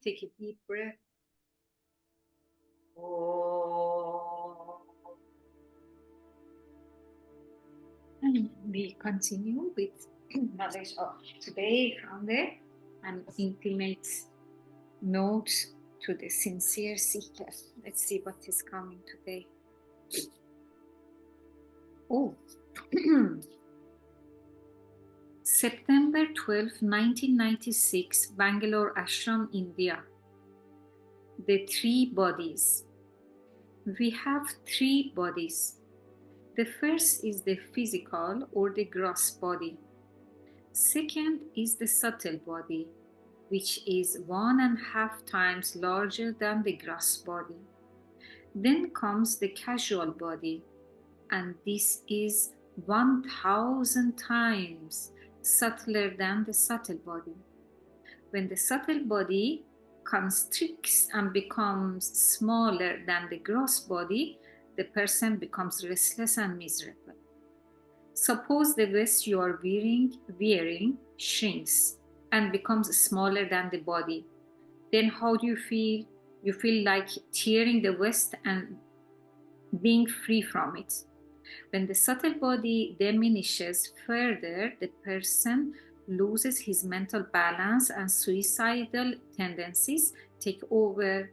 Take a deep breath. Oh. And we continue with knowledge of today from the an intimate note to the sincere seeker. Let's see what is coming today. Oh, September 12, 1996, Bangalore Ashram, India. The three bodies. We have three bodies. The first is the physical or the gross body. Second is the subtle body, which is 1.5 times larger than the gross body. Then comes the casual body, and this is 1,000 times subtler than the subtle body. When the subtle body constricts and becomes smaller than the gross body, the person becomes restless and miserable. Suppose the vest you are wearing shrinks and becomes smaller than the body. Then how do you feel? You feel like tearing the vest and being free from it. When the subtle body diminishes further, the person loses his mental balance and suicidal tendencies take over.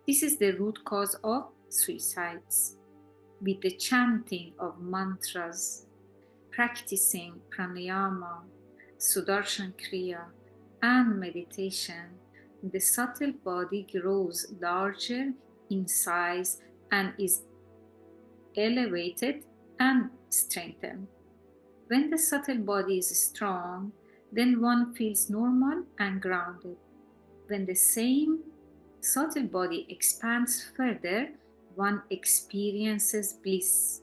This is the root cause of suicides. With the chanting of mantras, practicing pranayama, sudarshan kriya, and meditation, the subtle body grows larger in size and is elevated and strengthened. When the subtle body is strong, then one feels normal and grounded. When the same subtle body expands further, one experiences bliss.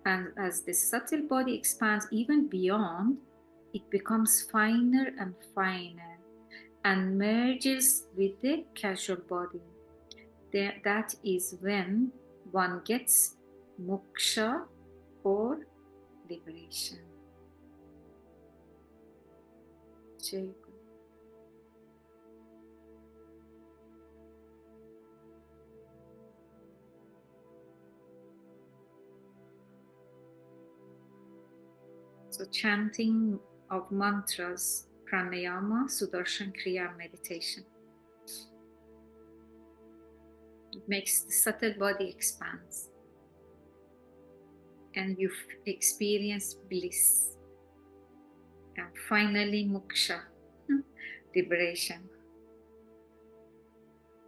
And as the subtle body expands even beyond, it becomes finer and finer and merges with the casual body. That is when one gets moksha or liberation. Jai Guru. So chanting of mantras, pranayama, sudarshan kriya, meditation. It makes the subtle body expands. And you experience bliss. And finally, moksha, liberation.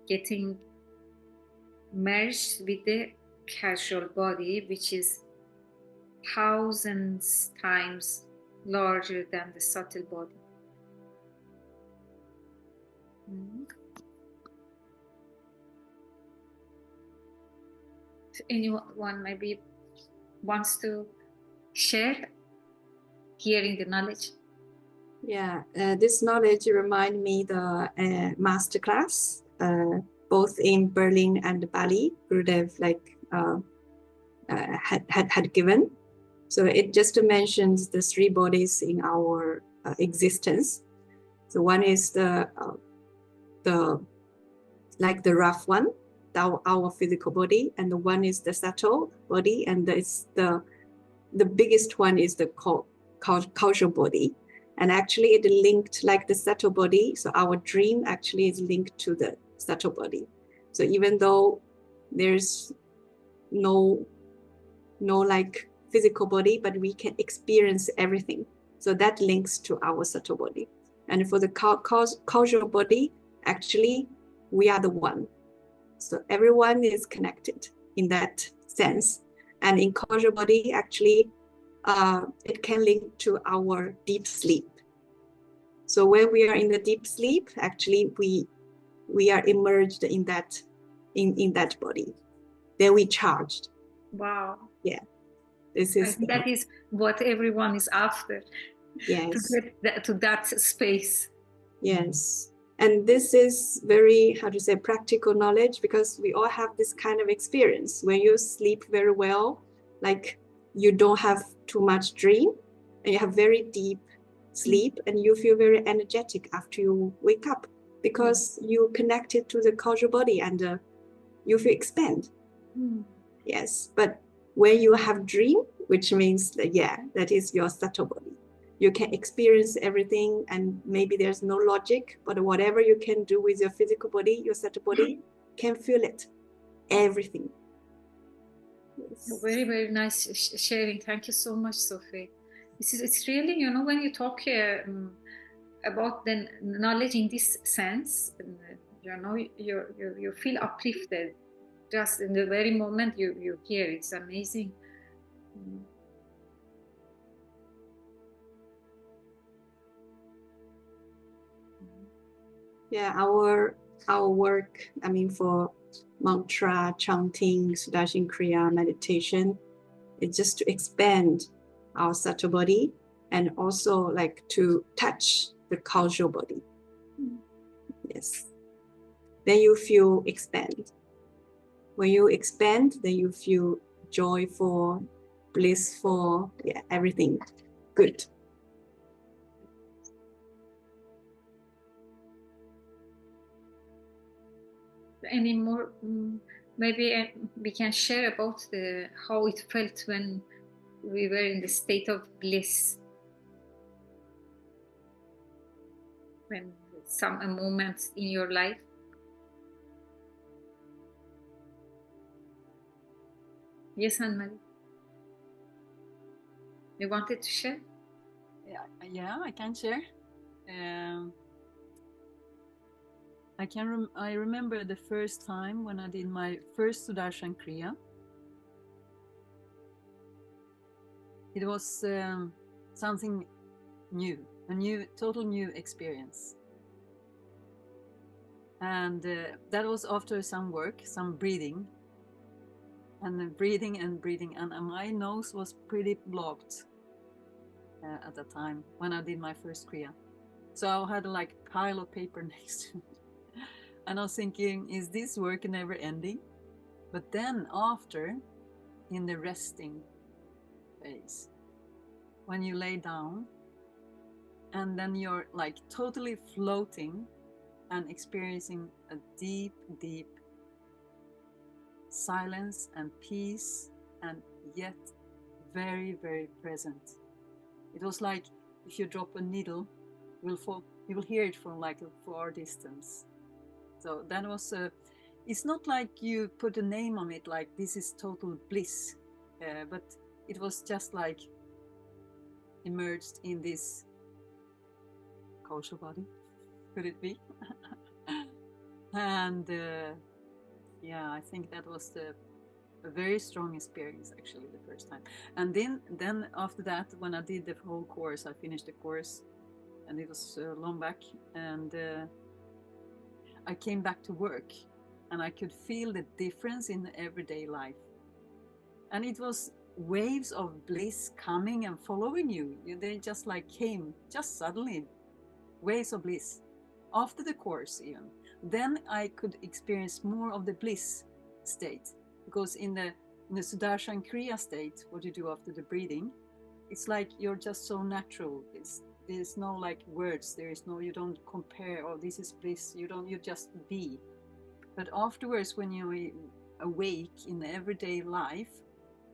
Getting merged with the casual body, which is thousands times larger than the subtle body. So anyone maybe wants to share hearing the knowledge? Yeah, this knowledge remind me the master class, both in Berlin and Bali, Gurudev had given. So it just mentions the three bodies in our existence. So one is the rough one, our physical body, and the one is the subtle body, and it's the biggest one is the causal body. And actually it linked like the subtle body. So our dream actually is linked to the subtle body. So even though there's no like physical body, but we can experience everything. So that links to our subtle body. And for the causal body, actually, we are the one. So everyone is connected in that sense. And in causal body, actually, it can link to our deep sleep. So when we are in the deep sleep, actually, we are immersed in that body. Then we charged. Wow. Yeah. That is what everyone is after. Yes. To get to that space. Yes. And this is very, practical knowledge, because we all have this kind of experience. When you sleep very well, like you don't have too much dream, and you have very deep sleep, and you feel very energetic after you wake up. because you connected to the causal body and you feel expand. Yes, but when you have dream, which means that, yeah, that is your subtle body. You can experience everything and maybe there's no logic, but whatever you can do with your physical body, your subtle body, can feel it, everything. Yes. Very, very nice sharing. Thank you so much, Sophie. It's really, you know, when you talk about the knowledge in this sense, you know, you feel uplifted just in the very moment you hear. It's amazing. Yeah, our work, I mean, for mantra, chanting, Sudarshan Kriya, meditation, it's just to expand our subtle body and also like to touch the causal body. Yes. Then you feel expand. When you expand, then you feel joyful, blissful, yeah, everything good. Any more? Maybe we can share about how it felt when we were in the state of bliss. When some moments in your life. Yes, Anne-Marie. You wanted to share? Yeah, I can share. I remember the first time when I did my first Sudarshan Kriya. It was something new, total new experience. And that was after some work, some breathing. And breathing, and my nose was pretty blocked at that time when I did my first Kriya. So I had like a pile of paper next to me. And I was thinking, is this work never ending? But then after, in the resting phase, when you lay down, and then you're like totally floating and experiencing a deep, deep silence and peace, and yet very, very present. It was like if you drop a needle, you will hear it from like a far distance. So that was it's not like you put a name on it, like this is total bliss, but it was just like immersed in this causal body, could it be? And yeah, I think that was a very strong experience, actually, the first time. And then after that, when I did the whole course, I finished the course, and it was long back, and I came back to work, and I could feel the difference in the everyday life. And it was waves of bliss coming and following you. They just like came, just suddenly, waves of bliss. After the course even, then I could experience more of the bliss state, because in the Sudarshan Kriya state, what you do after the breathing, it's like you're just so natural. There's no like words, you don't compare, oh, this is bliss, you just be. But afterwards, when you awake in the everyday life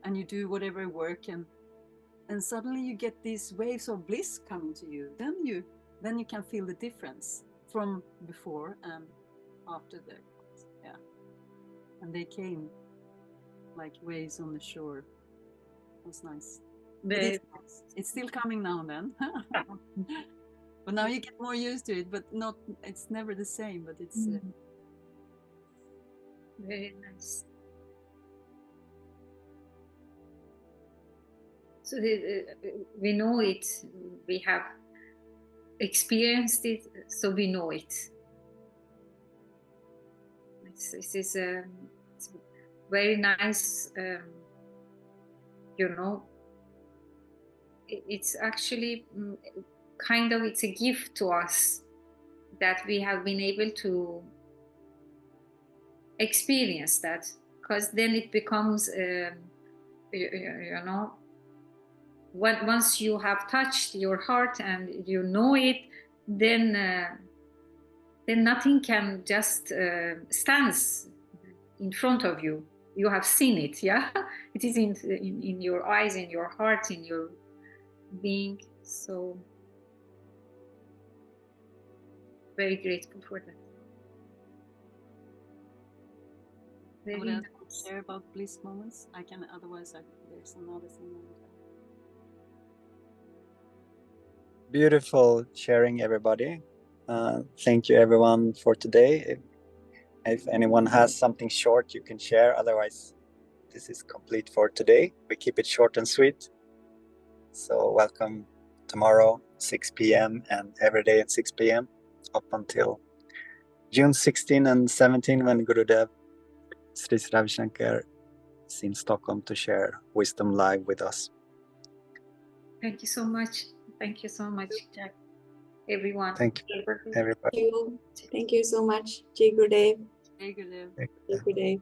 and you do whatever work, and suddenly you get these waves of bliss coming to you, then you can feel the difference from before and after the, yeah. And they came like waves on the shore. It was nice. Nice. It's still coming now and then. But now you get more used to it, but it's never the same, but it's very nice. So we know it, we have experienced it, so we know it. It's very nice, you know, it's actually kind of, it's a gift to us that we have been able to experience that, because then it becomes, you know, once you have touched your heart and you know it, then then nothing can just stands in front of you. You have seen it, yeah? It is in your eyes, in your heart, in your being. So very grateful for that. Very Would I nice. share about bliss moments? I can, otherwise there's another thing. Beautiful sharing, everybody. Thank you, everyone, for today. If anyone has something short, you can share. Otherwise, this is complete for today. We keep it short and sweet. So welcome tomorrow, 6 p.m. and every day at 6 p.m. up until June 16 and 17 when Gurudev Sri Ravi Shankar is in Stockholm to share wisdom live with us. Thank you so much. Thank you so much, Jack. Everyone. Thank you, everybody. Thank you so much, Jai Gurudev. Very good. Jai Gurudev.